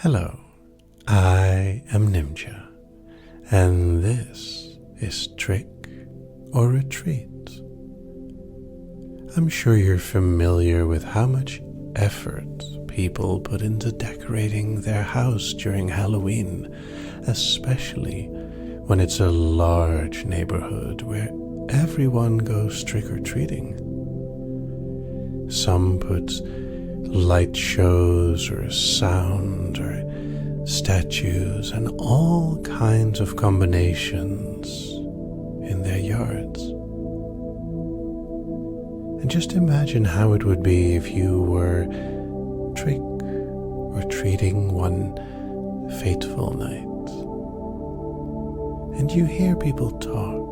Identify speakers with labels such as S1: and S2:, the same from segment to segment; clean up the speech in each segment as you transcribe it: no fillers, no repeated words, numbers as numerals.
S1: Hello, I am Nimja, and this is Trick or Retreat. I'm sure you're familiar with how much effort people put into decorating their house during Halloween, especially when it's a large neighborhood where everyone goes trick-or-treating. Some put light shows or sound or statues and all kinds of combinations in their yards. And just imagine how it would be if you were trick-or-treating one fateful night and you hear people talk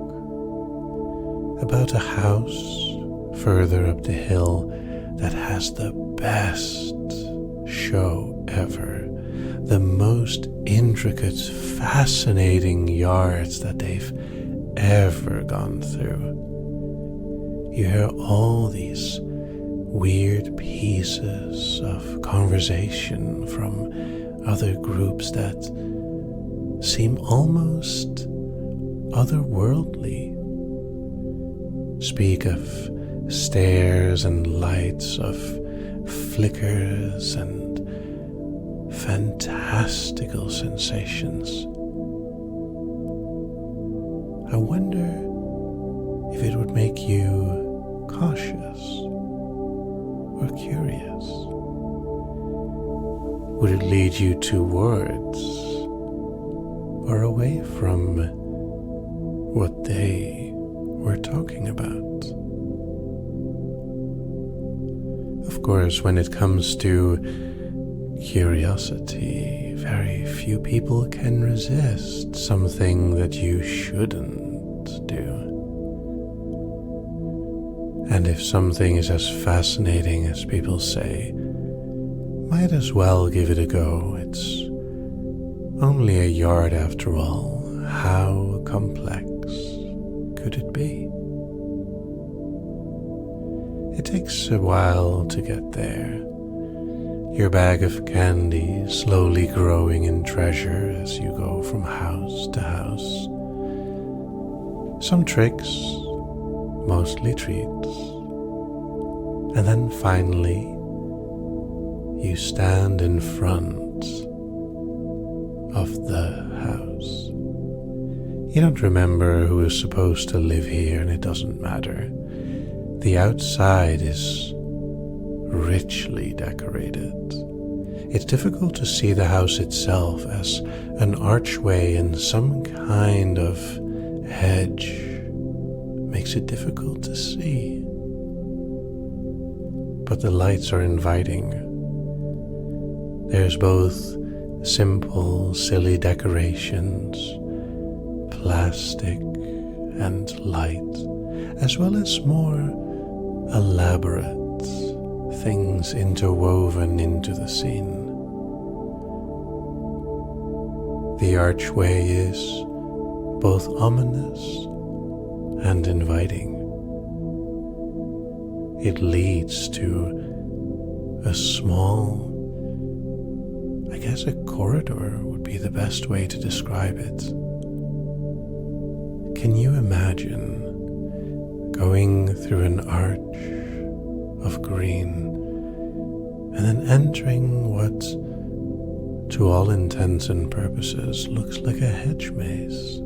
S1: about a house further up the hill that has the best show ever, the most intricate, fascinating yards that they've ever gone through. You hear all these weird pieces of conversation from other groups that seem almost otherworldly. Speak of stairs and lights, of flickers and fantastical sensations. I wonder if it would make you cautious or curious. Would it lead you towards or away from what they were talking about? Of course, when it comes to curiosity, very few people can resist something that you shouldn't do. And if something is as fascinating as people say, might as well give it a go. It's only a yard after all. How complex could it be? It takes a while to get there. Your bag of candy slowly growing in treasure as you go from house to house. Some tricks, mostly treats. And then finally, you stand in front of the house. You don't remember who is supposed to live here, and it doesn't matter. The outside is richly decorated. It's difficult to see the house itself as an archway and some kind of hedge makes it difficult to see. But the lights are inviting. There's both simple, silly decorations, plastic and light, as well as more elaborate things interwoven into the scene. The archway is both ominous and inviting. It leads to a small, I guess a corridor would be the best way to describe it. Can you imagine going through an arch of green and then entering what, to all intents and purposes, looks like a hedge maze?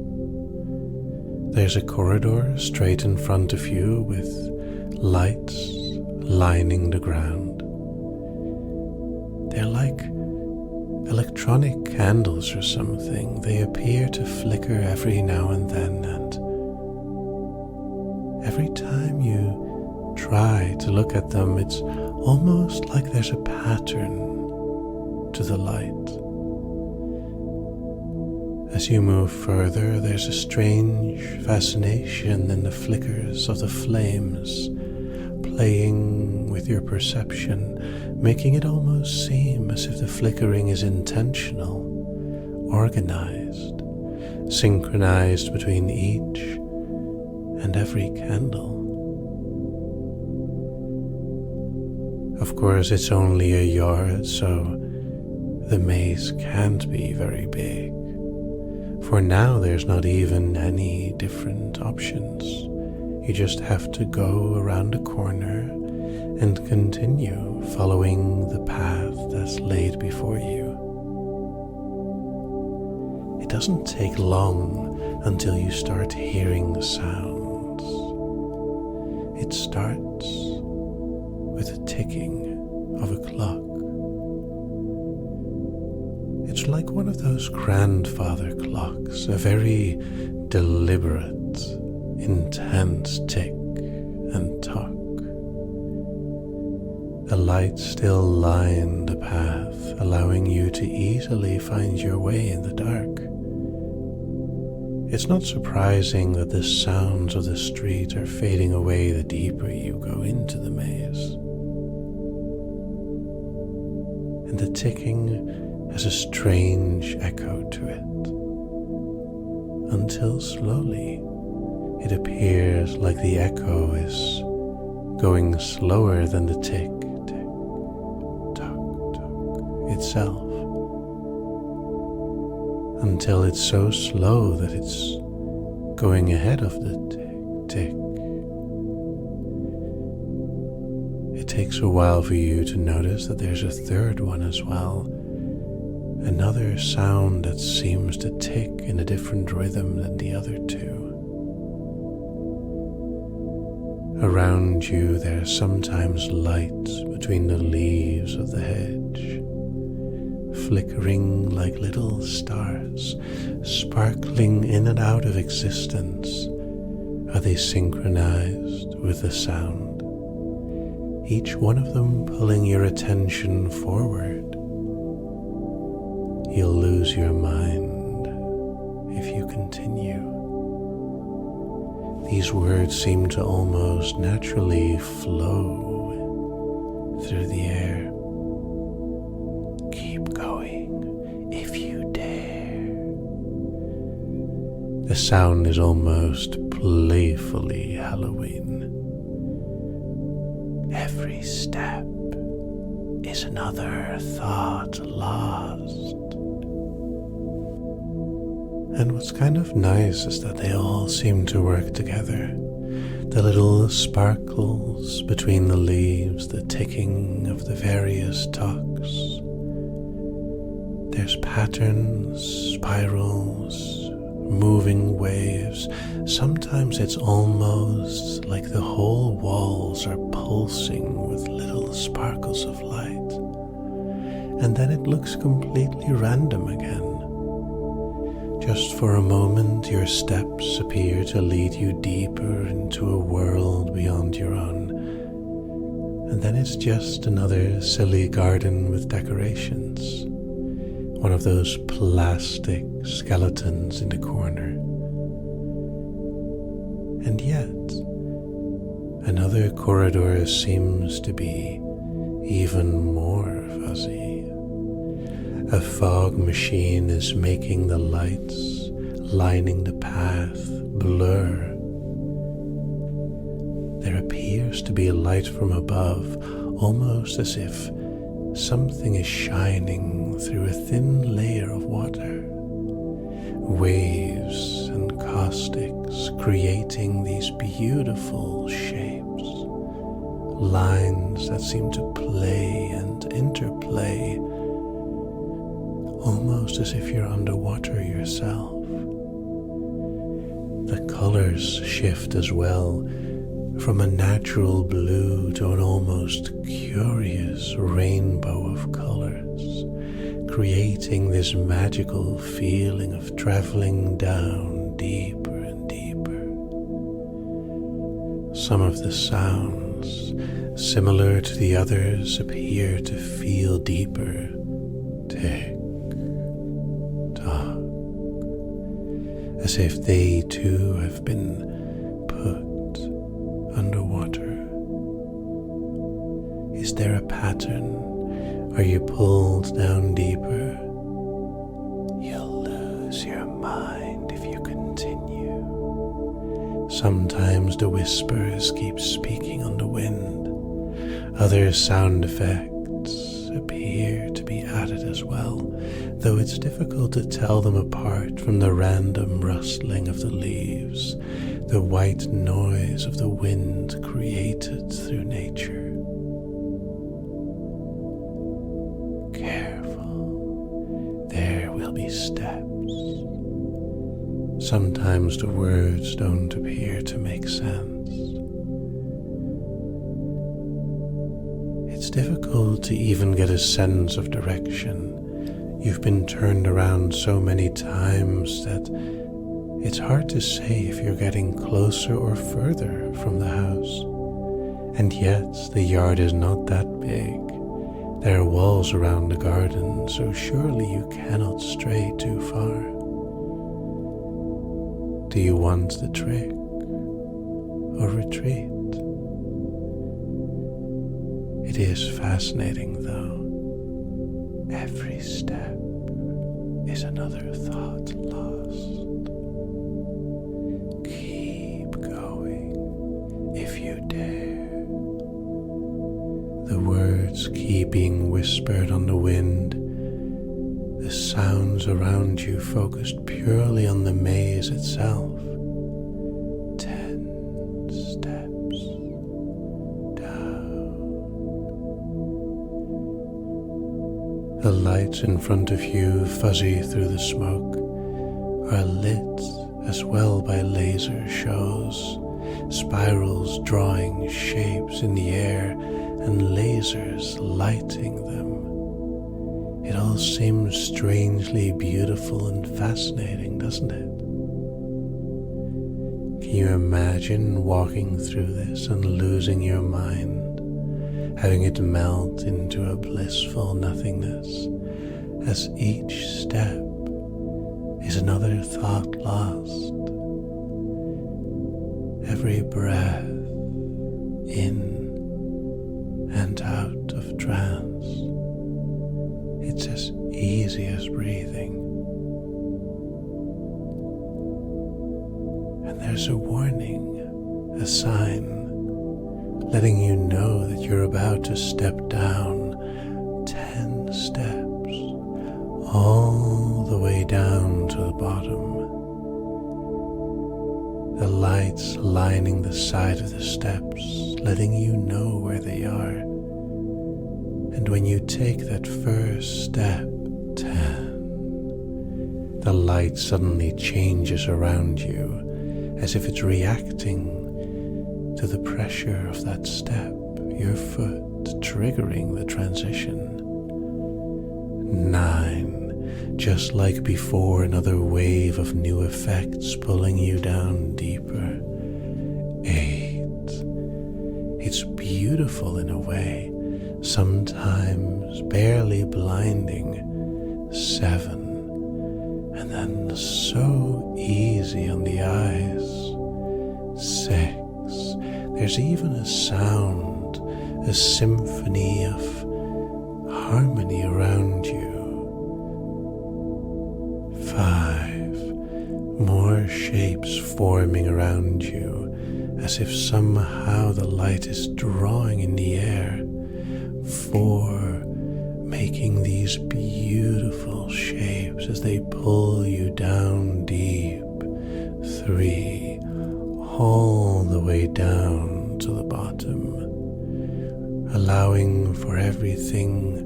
S1: There's a corridor straight in front of you with lights lining the ground. They're like electronic candles or something. They appear to flicker every now and then, and every time you try to look at them, it's almost like there's a pattern to the light. As you move further, there's a strange fascination in the flickers of the flames, playing with your perception, making it almost seem as if the flickering is intentional, organized, synchronized between each and every candle. Of course, it's only a yard, so the maze can't be very big, for now there's not even any different options. You just have to go around a corner and continue following the path that's laid before you. It doesn't take long until you start hearing sounds. It starts with the ticking of a clock. It's like one of those grandfather clocks, a very deliberate, intense tick and tock. The light still lined the path, allowing you to easily find your way in the dark. It's not surprising that the sounds of the street are fading away the deeper you go into the maze. And the ticking has a strange echo to it, until slowly it appears like the echo is going slower than the tick, tick, tock, tock itself, until it's so slow that it's going ahead of the tick, tick. It takes a while for you to notice that there's a third one as well, another sound that seems to tick in a different rhythm than the other two. Around you there's sometimes light between the leaves of the hedge, flickering like little stars, sparkling in and out of existence. Are they synchronized with the sound? Each one of them pulling your attention forward. You'll lose your mind if you continue. These words seem to almost naturally flow through the air. Keep going if you dare. The sound is almost playfully Halloween. Every step is another thought lost. And what's kind of nice is that they all seem to work together. The little sparkles between the leaves, the ticking of the various tocks. There's patterns, spirals, moving waves. Sometimes it's almost like the whole walls are pulsing with little sparkles of light. And then it looks completely random again. Just for a moment, your steps appear to lead you deeper into a world beyond your own. And then it's just another silly garden with decorations. One of those plastic skeletons in the corner. And yet, another corridor seems to be even more fuzzy. A fog machine is making the lights lining the path blur. There appears to be a light from above, almost as if something is shining through a thin layer of water. Waves and caustics creating these beautiful shapes, lines that seem to play and interplay, almost as if you're underwater yourself. The colors shift as well, from a natural blue to an almost curious rainbow of colors, creating this magical feeling of traveling down deeper and deeper. Some of the sounds, similar to the others, appear to feel deeper. Tick, tock, as if they too have been put underwater. Is there a pattern? Are you pulled down deeper? You'll lose your mind if you continue. Sometimes the whispers keep speaking on the wind. Other sound effects appear to be added as as well, though it's difficult to tell them apart from the random rustling of the leaves, the white noise of the wind created through nature. Careful, there will be steps. Sometimes the words don't appear to make sense. It's difficult to even get a sense of direction. You've been turned around so many times that it's hard to say if you're getting closer or further from the house. And yet the yard is not that big. There are walls around the garden, so surely you cannot stray too far. Do you want the trick or retreat? It is fascinating, though. Every step is another thought lost. Keep going if you dare. The words keep being whispered on the wind. The sounds around you focused purely on the maze itself. 10 steps down. The lights in front of you, fuzzy through the smoke, are lit as well by laser shows, spirals drawing shapes in the air and lasers lighting them. It all seems strangely beautiful and fascinating, doesn't it? Can you imagine walking through this and losing your mind, having it melt into a blissful nothingness, as each step is another thought lost? Every breath in and out of trance. It's as easy as breathing. And there's a warning, a sign, letting you know that you're about to step down 10 steps, all the way down to the bottom. The lights lining the side of the steps, letting you know where they are. And when you take that first step, 10, the light suddenly changes around you as if it's reacting to the pressure of that step, your foot triggering the transition. 9, just like before, another wave of new effects pulling you down deeper. 8, it's beautiful in a way, sometimes barely blinding. 7, and then so easy on the eyes. 6, there's even a sound, a symphony of harmony around you. 5, more shapes forming around you, as if somehow the light is drawing in the air. 4, making these beautiful shapes as they pull you down deep. 3, all the way down to the bottom, allowing for everything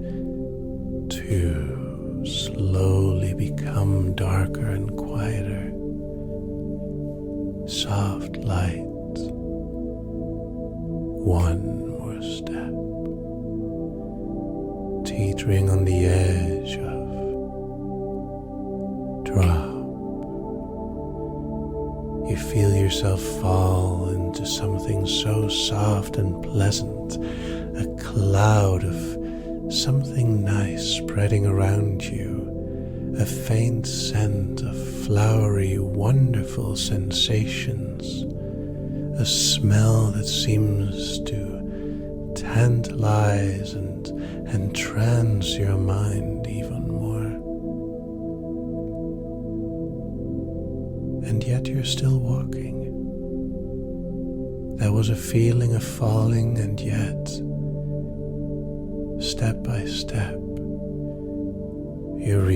S1: to slowly become darker and quieter. Soft light. 1 more step. Teetering on the edge of drop. You feel yourself fall into something so soft and pleasant, a cloud of something nice spreading around you, a faint scent of flowery, wonderful sensations, a smell that seems to tantalize and entrance your mind even more. And yet you're still walking. There was a feeling of falling, and yet, step by step,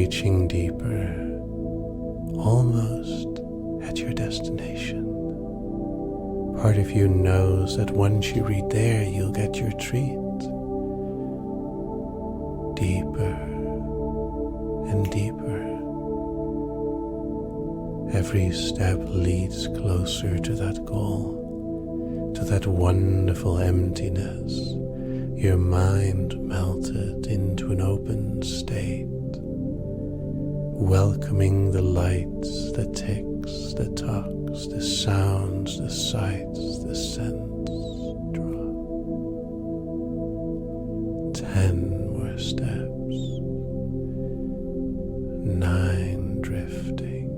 S1: reaching deeper, almost at your destination. Part of you knows that once you reach there, you'll get your treat. Deeper and deeper. Every step leads closer to that goal, to that wonderful emptiness. Your mind melted into an open state, welcoming the lights, the ticks, the talks, the sounds, the sights, the scents. Drop. 10 more steps. 9 drifting.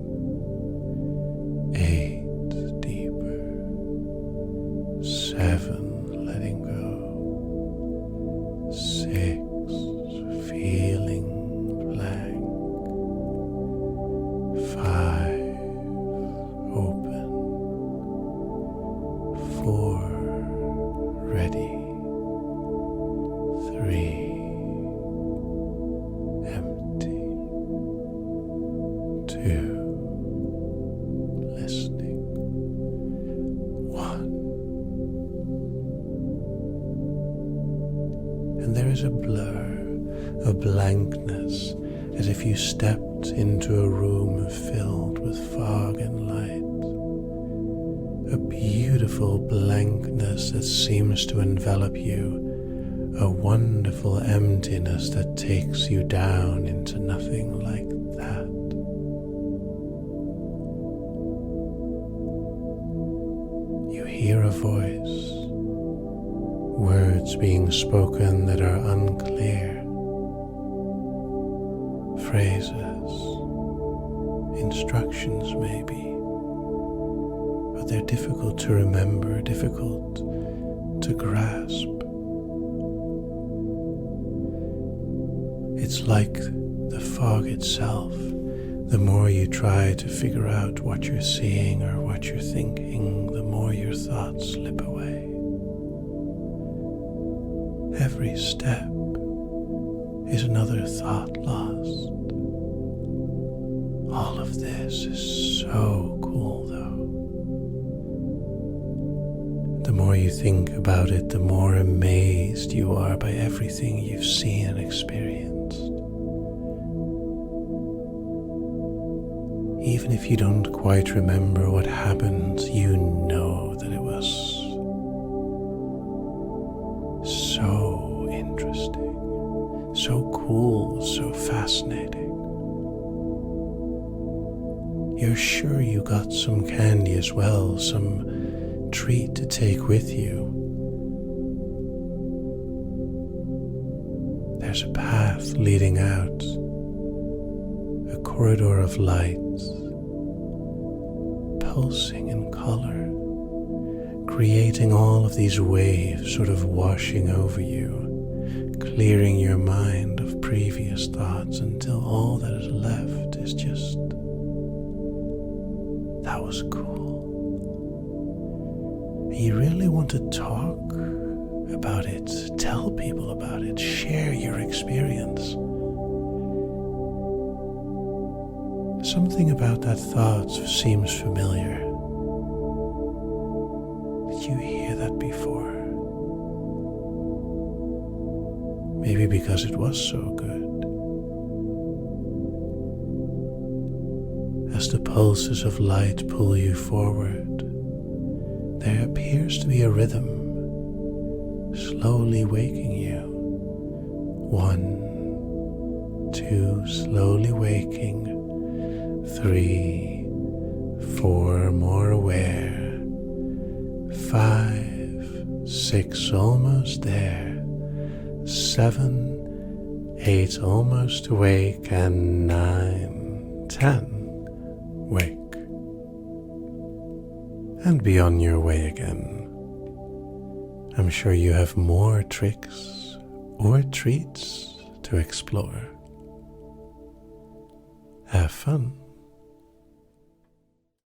S1: 8 deeper. 7 letting go. 6 feeling blank. 5 open. 4 ready. 3 empty. 2 listening. 1. And there is a blur, a blankness, as if you stepped into a room filled with fog and light. A beautiful blankness that seems to envelop you, a wonderful emptiness that takes you down into nothing like that. You hear a voice, words being spoken that are unclear, phrases, instructions maybe, but they're difficult to remember, difficult to grasp. It's like the fog itself. The more you try to figure out what you're seeing or what you're thinking, the more your thoughts slip away. Every step is another thought lost. All of this is so cool, though. The more you think about it, the more amazed you are by everything you've seen and experienced. Even if you don't quite remember what happened, you know that it was so interesting, so cool, so fascinating. You're sure you got some candy as well, some treat to take with you. There's a path leading out, a corridor of light, pulsing in color, creating all of these waves sort of washing over you, clearing your mind of previous thoughts until all that is left is just, that was cool. And you really want to talk about it, tell people about it, share your experience. Something about that thought seems familiar. Did you hear that before? Maybe because it was so good. As the pulses of light pull you forward, there appears to be a rhythm, slowly waking you. 1, 2, slowly waking. 3, 4, more aware. 5, 6, almost there. 7, 8, almost awake. And 9, 10, wake. And be on your way again. I'm sure you have more tricks or treats to explore. Have fun.